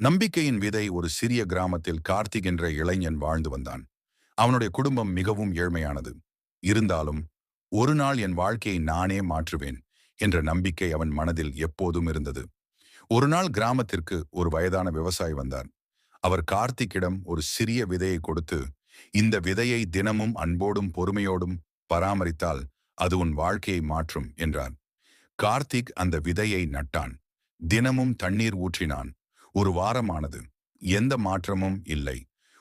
நம்பிக்கையின் விதை ஒரு சிறிய கிராமத்தில் கார்த்திக் என்ற இளைஞன் வாழ்ந்து வந்தான். அவனுடைய குடும்பம் மிகவும் ஏழ்மையானது. இருந்தாலும், ஒரு நாள் என் வாழ்க்கையை நானே மாற்றுவேன் என்ற நம்பிக்கை அவன் மனதில் எப்போதும் இருந்தது. ஒரு நாள் கிராமத்திற்கு ஒரு வயதான விவசாயி வந்தார். அவர் கார்த்திக்கிடம் ஒரு சிறிய விதையை கொடுத்து, இந்த விதையை தினமும் அன்போடும் பொறுமையோடும் பராமரித்தால் அது உன் வாழ்க்கையை மாற்றும் என்றார். கார்த்திக் அந்த விதையை நட்டான். தினமும் தண்ணீர் ஊற்றினான். ஒரு வாரமானது. எந்த மாற்றமும் இல்லை.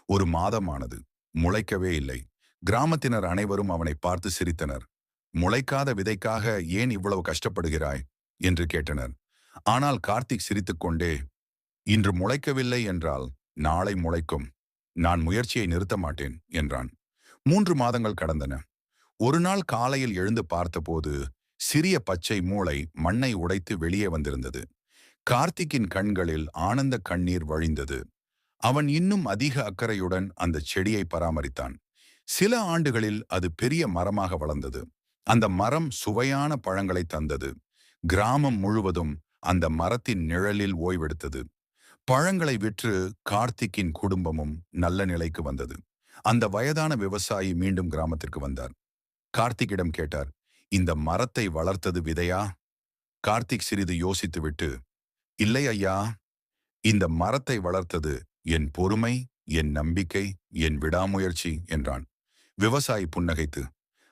ஒரு மாதமானது. முளைக்கவே இல்லை. கிராமத்தினர் அனைவரும் அவனை பார்த்து சிரித்தனர். முளைக்காத விதைக்காக ஏன் இவ்வளவு கஷ்டப்படுகிறாய் என்று கேட்டனர். ஆனால் கார்த்திக் சிரித்துக்கொண்டே, இன்று முளைக்கவில்லை என்றால் நாளை முளைக்கும். நான் முயற்சியை நிறுத்த மாட்டேன் என்றான். 3 மாதங்கள் கடந்தன. ஒரு நாள் காலையில் எழுந்து பார்த்தபோது சிறிய பச்சை மூளை மண்ணை உடைத்து வெளியே வந்திருந்தது. கார்த்திக்கின் கண்களில் ஆனந்த கண்ணீர் வழிந்தது. அவன் இன்னும் அதிக அக்கறையுடன் அந்த செடியை பராமரித்தான். சில ஆண்டுகளில் அது பெரிய மரமாக வளர்ந்தது. அந்த மரம் சுவையான பழங்களை தந்தது. கிராமம் முழுவதும் அந்த மரத்தின் நிழலில் ஓய்வெடுத்தது. பழங்களை விற்று கார்த்திக்கின் குடும்பமும் நல்ல நிலைக்கு வந்தது. அந்த வயதான விவசாயி மீண்டும் கிராமத்திற்கு வந்தார். கார்த்திக்கிடம் கேட்டார், இந்த மரத்தை வளர்த்தது விதையா? கார்த்திக் சிறிது யோசித்துவிட்டு, இல்லை ஐயா, இந்த மரத்தை வளர்த்தது என் பொறுமை, என் நம்பிக்கை, என் விடாமுயற்சி என்றான். விவசாயி புன்னகைத்து,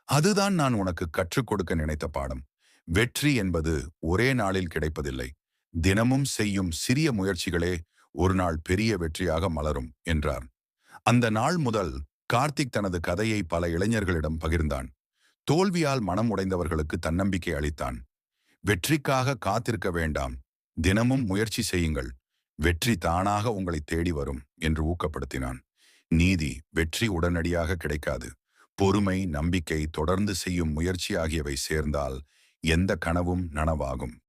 அதுதான் நான் உனக்கு கற்றுக் கொடுக்க நினைத்த பாடம். வெற்றி என்பது ஒரே நாளில் கிடைப்பதில்லை. தினமும் செய்யும் சிறிய முயற்சிகளே ஒரு நாள் பெரிய வெற்றியாக மலரும் என்றார். அந்த நாள் முதல் கார்த்திக் தனது கதையை பல இளைஞர்களிடம் பகிர்ந்தான். தோல்வியால் மனம் உடைந்தவர்களுக்கு தன்னம்பிக்கை அளித்தான். வெற்றிக்காக காத்திருக்க வேண்டாம். தினமும் முயற்சி செய்யுங்கள். வெற்றி தானாக உங்களை தேடி வரும் என்று ஊக்கப்படுத்தினான். நீதி, வெற்றி உடனடியாக கிடைக்காது. பொறுமை, நம்பிக்கை, தொடர்ந்து செய்யும் முயற்சி ஆகியவை சேர்ந்தால் எந்த கனவும் நனவாகும்.